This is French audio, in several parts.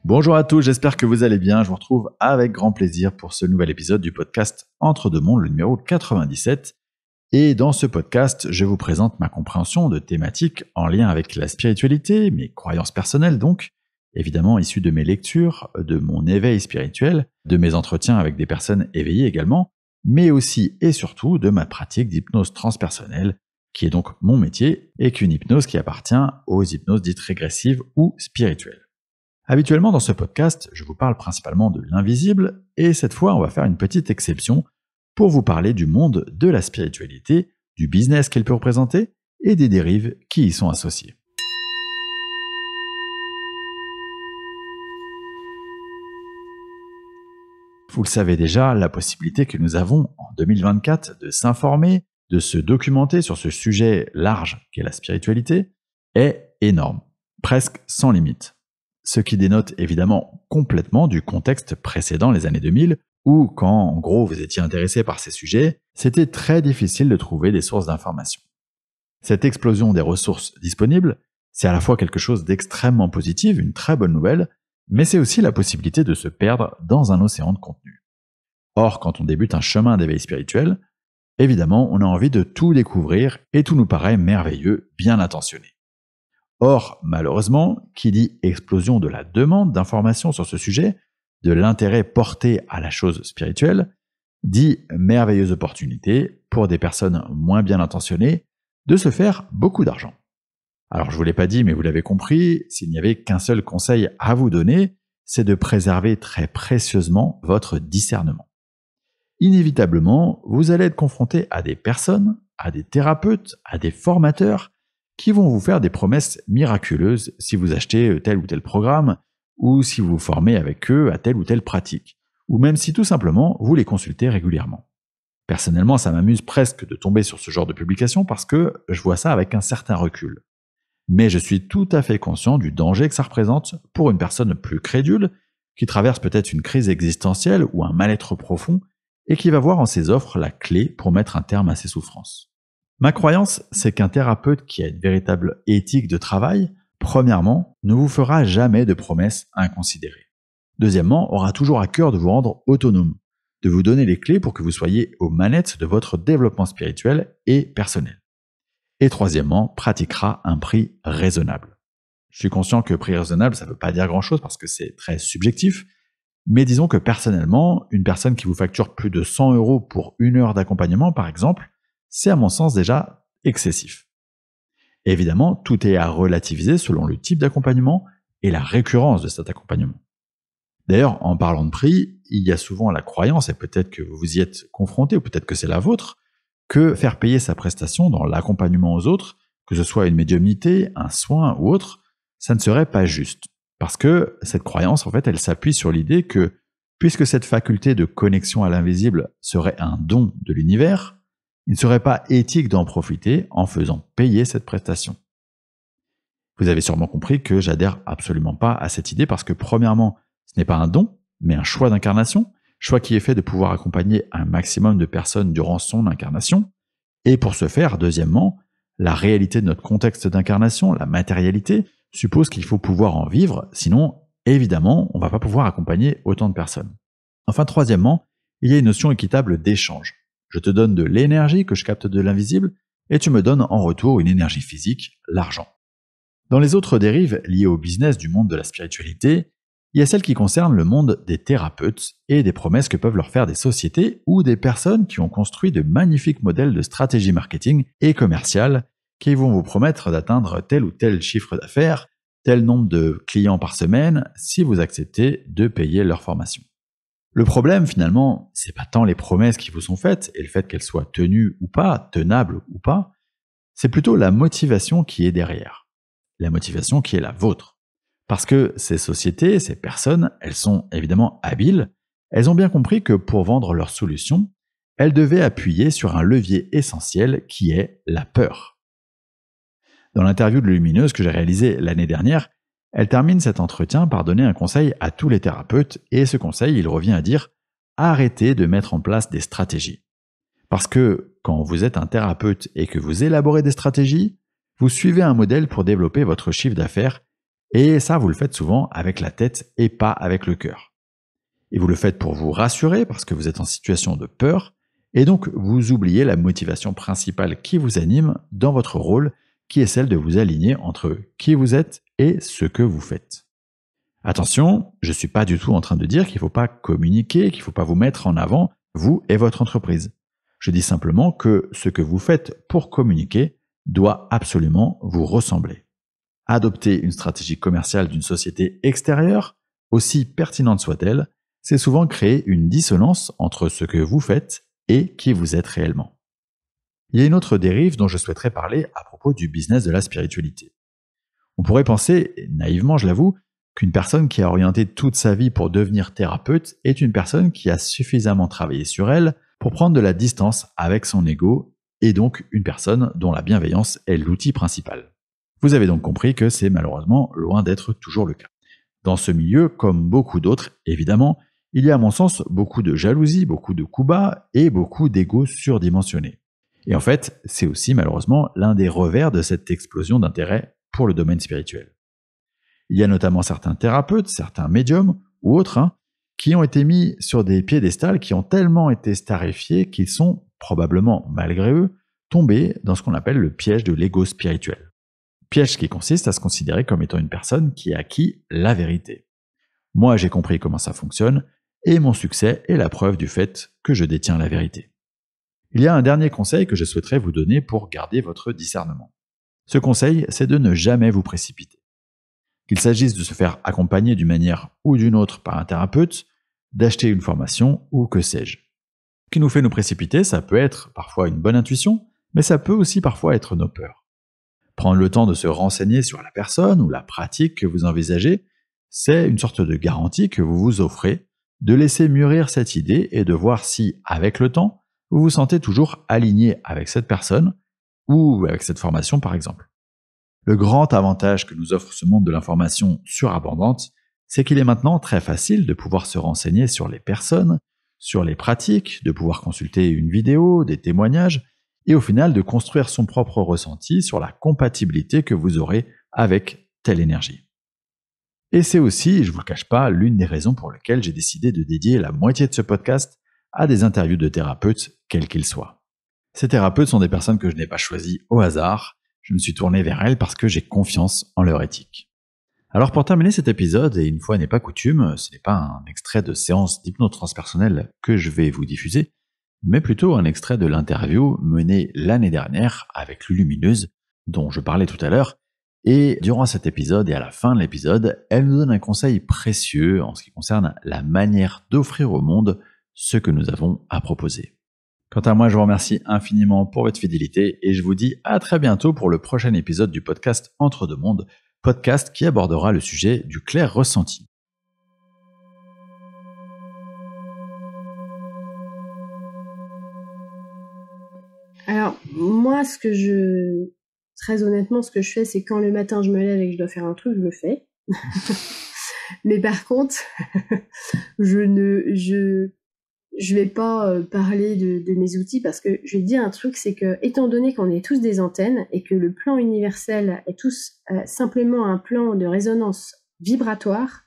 Bonjour à tous, j'espère que vous allez bien. Je vous retrouve avec grand plaisir pour ce nouvel épisode du podcast Entre deux mondes, le numéro 97. Et dans ce podcast, je vous présente ma compréhension de thématiques en lien avec la spiritualité, mes croyances personnelles donc, évidemment issues de mes lectures, de mon éveil spirituel, de mes entretiens avec des personnes éveillées également, mais aussi et surtout de ma pratique d'hypnose transpersonnelle, qui est donc mon métier, et qu'une hypnose qui appartient aux hypnoses dites régressives ou spirituelles. Habituellement dans ce podcast, je vous parle principalement de l'invisible, et cette fois on va faire une petite exception pour vous parler du monde de la spiritualité, du business qu'elle peut représenter, et des dérives qui y sont associées. Vous le savez déjà, la possibilité que nous avons en 2024 de s'informer, de se documenter sur ce sujet large qu'est la spiritualité, est énorme, presque sans limite. Ce qui dénote évidemment complètement du contexte précédent les années 2000, où quand en gros vous étiez intéressé par ces sujets, c'était très difficile de trouver des sources d'informations. Cette explosion des ressources disponibles, c'est à la fois quelque chose d'extrêmement positif, une très bonne nouvelle, mais c'est aussi la possibilité de se perdre dans un océan de contenu. Or, quand on débute un chemin d'éveil spirituel, évidemment on a envie de tout découvrir et tout nous paraît merveilleux, bien intentionné. Or, malheureusement, qui dit explosion de la demande d'informations sur ce sujet, de l'intérêt porté à la chose spirituelle, dit merveilleuse opportunité pour des personnes moins bien intentionnées de se faire beaucoup d'argent. Alors je vous l'ai pas dit, mais vous l'avez compris, s'il n'y avait qu'un seul conseil à vous donner, c'est de préserver très précieusement votre discernement. Inévitablement, vous allez être confronté à des personnes, à des thérapeutes, à des formateurs, qui vont vous faire des promesses miraculeuses si vous achetez tel ou tel programme, ou si vous vous formez avec eux à telle ou telle pratique, ou même si tout simplement vous les consultez régulièrement. Personnellement, ça m'amuse presque de tomber sur ce genre de publication parce que je vois ça avec un certain recul. Mais je suis tout à fait conscient du danger que ça représente pour une personne plus crédule, qui traverse peut-être une crise existentielle ou un mal-être profond, et qui va voir en ces offres la clé pour mettre un terme à ses souffrances. Ma croyance, c'est qu'un thérapeute qui a une véritable éthique de travail, premièrement, ne vous fera jamais de promesses inconsidérées. Deuxièmement, aura toujours à cœur de vous rendre autonome, de vous donner les clés pour que vous soyez aux manettes de votre développement spirituel et personnel. Et troisièmement, pratiquera un prix raisonnable. Je suis conscient que prix raisonnable, ça ne veut pas dire grand-chose parce que c'est très subjectif, mais disons que personnellement, une personne qui vous facture plus de 100 € pour 1 heure d'accompagnement, par exemple, c'est à mon sens déjà excessif. Évidemment, tout est à relativiser selon le type d'accompagnement et la récurrence de cet accompagnement. D'ailleurs, en parlant de prix, il y a souvent la croyance, et peut-être que vous vous y êtes confronté, ou peut-être que c'est la vôtre, que faire payer sa prestation dans l'accompagnement aux autres, que ce soit une médiumnité, un soin ou autre, ça ne serait pas juste. Parce que cette croyance, en fait, elle s'appuie sur l'idée que, puisque cette faculté de connexion à l'invisible serait un don de l'univers, il ne serait pas éthique d'en profiter en faisant payer cette prestation. Vous avez sûrement compris que j'adhère absolument pas à cette idée parce que premièrement, ce n'est pas un don, mais un choix d'incarnation, choix qui est fait de pouvoir accompagner un maximum de personnes durant son incarnation, et pour ce faire, deuxièmement, la réalité de notre contexte d'incarnation, la matérialité, suppose qu'il faut pouvoir en vivre, sinon, évidemment, on ne va pas pouvoir accompagner autant de personnes. Enfin, troisièmement, il y a une notion équitable d'échange. Je te donne de l'énergie que je capte de l'invisible et tu me donnes en retour une énergie physique, l'argent. Dans les autres dérives liées au business du monde de la spiritualité, il y a celles qui concernent le monde des thérapeutes et des promesses que peuvent leur faire des sociétés ou des personnes qui ont construit de magnifiques modèles de stratégie marketing et commerciale qui vont vous promettre d'atteindre tel ou tel chiffre d'affaires, tel nombre de clients par semaine si vous acceptez de payer leur formation. Le problème, finalement, c'est pas tant les promesses qui vous sont faites et le fait qu'elles soient tenues ou pas, tenables ou pas, c'est plutôt la motivation qui est derrière. La motivation qui est la vôtre. Parce que ces sociétés, ces personnes, elles sont évidemment habiles, elles ont bien compris que pour vendre leurs solutions, elles devaient appuyer sur un levier essentiel qui est la peur. Dans l'interview de Lumineuse que j'ai réalisée l'année dernière, elle termine cet entretien par donner un conseil à tous les thérapeutes et ce conseil, il revient à dire « Arrêtez de mettre en place des stratégies ». Parce que quand vous êtes un thérapeute et que vous élaborez des stratégies, vous suivez un modèle pour développer votre chiffre d'affaires Et ça, vous le faites souvent avec la tête et pas avec le cœur. Et vous le faites pour vous rassurer parce que vous êtes en situation de peur, et donc vous oubliez la motivation principale qui vous anime dans votre rôle, qui est celle de vous aligner entre qui vous êtes et ce que vous faites. Attention, je ne suis pas du tout en train de dire qu'il ne faut pas communiquer, qu'il ne faut pas vous mettre en avant, vous et votre entreprise. Je dis simplement que ce que vous faites pour communiquer doit absolument vous ressembler. Adopter une stratégie commerciale d'une société extérieure, aussi pertinente soit-elle, c'est souvent créer une dissonance entre ce que vous faites et qui vous êtes réellement. Il y a une autre dérive dont je souhaiterais parler à propos du business de la spiritualité. On pourrait penser, naïvement je l'avoue, qu'une personne qui a orienté toute sa vie pour devenir thérapeute est une personne qui a suffisamment travaillé sur elle pour prendre de la distance avec son ego et donc une personne dont la bienveillance est l'outil principal. Vous avez donc compris que c'est malheureusement loin d'être toujours le cas. Dans ce milieu, comme beaucoup d'autres, évidemment, il y a à mon sens beaucoup de jalousie, beaucoup de coups bas et beaucoup d'ego surdimensionné. Et en fait, c'est aussi malheureusement l'un des revers de cette explosion d'intérêt pour le domaine spirituel. Il y a notamment certains thérapeutes, certains médiums ou autres qui ont été mis sur des piédestals qui ont tellement été starifiés qu'ils sont, probablement malgré eux, tombés dans ce qu'on appelle le piège de l'ego spirituel. Piège qui consiste à se considérer comme étant une personne qui a acquis la vérité. Moi, j'ai compris comment ça fonctionne, et mon succès est la preuve du fait que je détiens la vérité. Il y a un dernier conseil que je souhaiterais vous donner pour garder votre discernement. Ce conseil, c'est de ne jamais vous précipiter. Qu'il s'agisse de se faire accompagner d'une manière ou d'une autre par un thérapeute, d'acheter une formation ou que sais-je. Ce qui nous fait nous précipiter, ça peut être parfois une bonne intuition, mais ça peut aussi parfois être nos peurs. Prendre le temps de se renseigner sur la personne ou la pratique que vous envisagez, c'est une sorte de garantie que vous vous offrez de laisser mûrir cette idée et de voir si, avec le temps, vous vous sentez toujours aligné avec cette personne ou avec cette formation par exemple. Le grand avantage que nous offre ce monde de l'information surabondante, c'est qu'il est maintenant très facile de pouvoir se renseigner sur les personnes, sur les pratiques, de pouvoir consulter une vidéo, des témoignages, et au final de construire son propre ressenti sur la compatibilité que vous aurez avec telle énergie. Et c'est aussi, je ne vous le cache pas, l'une des raisons pour lesquelles j'ai décidé de dédier la moitié de ce podcast à des interviews de thérapeutes, quels qu'ils soient. Ces thérapeutes sont des personnes que je n'ai pas choisies au hasard, je me suis tourné vers elles parce que j'ai confiance en leur éthique. Alors pour terminer cet épisode, et une fois n'est pas coutume, ce n'est pas un extrait de séance d'hypnose transpersonnelle que je vais vous diffuser, mais plutôt un extrait de l'interview menée l'année dernière avec Lulumineuse, dont je parlais tout à l'heure, et durant cet épisode et à la fin de l'épisode, elle nous donne un conseil précieux en ce qui concerne la manière d'offrir au monde ce que nous avons à proposer. Quant à moi, je vous remercie infiniment pour votre fidélité et je vous dis à très bientôt pour le prochain épisode du podcast Entre deux mondes, podcast qui abordera le sujet du clair ressenti. Alors, moi, très honnêtement, ce que je fais, c'est quand le matin je me lève et que je dois faire un truc, je le fais. Mais par contre, je vais pas parler de mes outils parce que je vais te dire un truc, c'est que étant donné qu'on est tous des antennes et que le plan universel est tous simplement un plan de résonance vibratoire,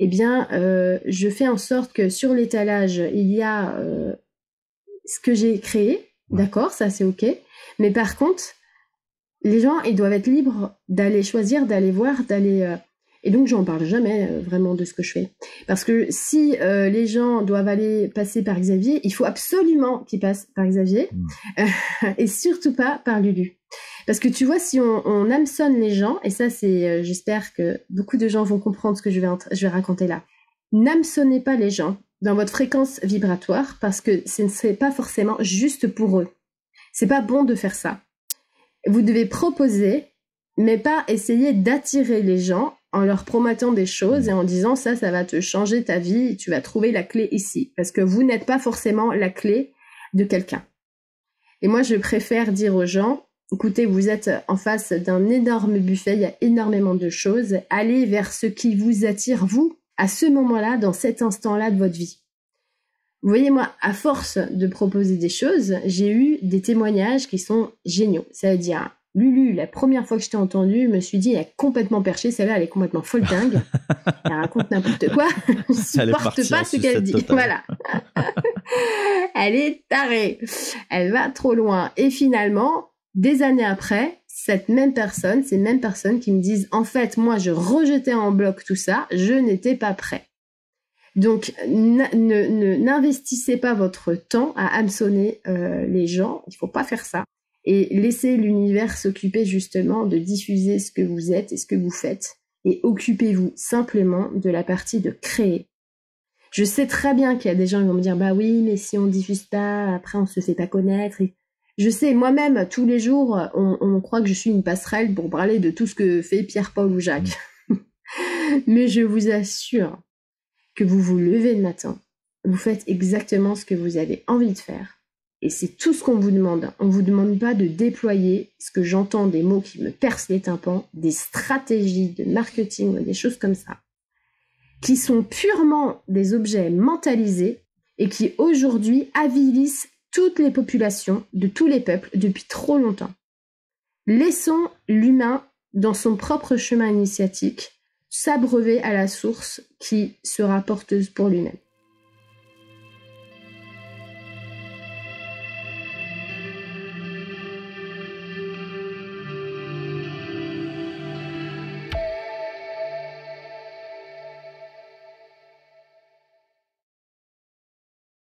eh bien, je fais en sorte que sur l'étalage, il y a ce que j'ai créé, d'accord, ça c'est ok, mais par contre, les gens, ils doivent être libres d'aller choisir, d'aller voir, d'aller... Et donc, j'en parle jamais vraiment de ce que je fais. Parce que si les gens doivent aller passer par Xavier, il faut absolument qu'ils passent par Xavier et surtout pas par Lulu. Parce que tu vois, si on hameçonne les gens, et ça, c'est, j'espère que beaucoup de gens vont comprendre ce que je vais raconter là. N'hameçonnez pas les gens dans votre fréquence vibratoire parce que ce ne serait pas forcément juste pour eux. C'est pas bon de faire ça. Vous devez proposer, mais pas essayer d'attirer les gens en leur promettant des choses et en disant ça va te changer ta vie, tu vas trouver la clé ici. Parce que vous n'êtes pas forcément la clé de quelqu'un. Et moi, je préfère dire aux gens, écoutez, vous êtes en face d'un énorme buffet, il y a énormément de choses, allez vers ce qui vous attire, vous, à ce moment-là, dans cet instant-là de votre vie. Vous voyez, moi, à force de proposer des choses, j'ai eu des témoignages qui sont géniaux. C'est-à-dire Lulu, la première fois que je t'ai entendue, je me suis dit, elle est complètement perchée, celle-là, elle est complètement folle dingue. Elle raconte n'importe quoi. Je supporte pas ce qu'elle dit. Voilà. Elle est tarée. Elle va trop loin. Et finalement, des années après, ces mêmes personnes qui me disent, en fait, moi, je rejetais en bloc tout ça, je n'étais pas prêt. Donc, n'investissez pas votre temps à hameçonner les gens. Il faut pas faire ça. Et laissez l'univers s'occuper justement de diffuser ce que vous êtes et ce que vous faites. Et occupez-vous simplement de la partie de créer. Je sais très bien qu'il y a des gens qui vont me dire, bah oui, mais si on diffuse pas, après on se fait pas connaître. Et je sais, moi-même, tous les jours, on croit que je suis une passerelle pour parler de tout ce que fait Pierre, Paul ou Jacques. Mais je vous assure que vous vous levez le matin, vous faites exactement ce que vous avez envie de faire. Et c'est tout ce qu'on vous demande. On ne vous demande pas de déployer ce que j'entends, des mots qui me percent les tympans, des stratégies de marketing, des choses comme ça, qui sont purement des objets mentalisés et qui aujourd'hui avilissent toutes les populations de tous les peuples depuis trop longtemps. Laissons l'humain dans son propre chemin initiatique, s'abreuver à la source qui sera porteuse pour lui-même.